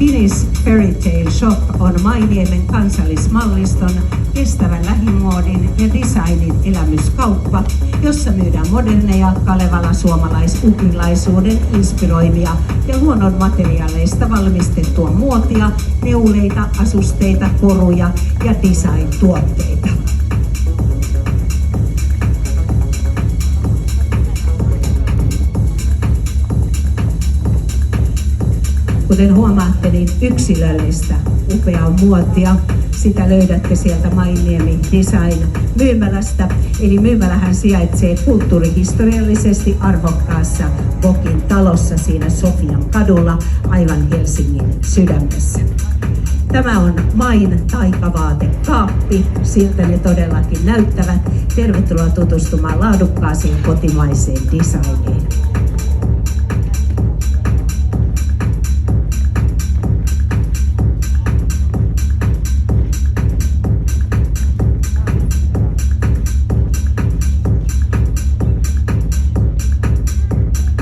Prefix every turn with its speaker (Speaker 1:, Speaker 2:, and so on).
Speaker 1: Finnish Fairy Tale Shop on Mainiemen kansallismalliston, kestävän lähimuodin ja designin elämyskauppa, jossa myydään moderneja Kalevala-suomalais-ugrilaisuuden inspiroimia ja luonnon materiaaleista valmistettua muotia, neuleita, asusteita, koruja ja design-tuotteita. Kuten huomaatte, niin yksilöllistä upeaa muotia. Sitä löydätte sieltä Mainiemi Design myymälästä. Eli myymälähän sijaitsee kulttuurihistoriallisesti arvokkaassa Bokin talossa siinä Sofian kadulla aivan Helsingin sydämessä. Tämä on Main taikavaatekaappi, siltä ne todellakin näyttävät. Tervetuloa tutustumaan laadukkaaseen kotimaiseen designiin.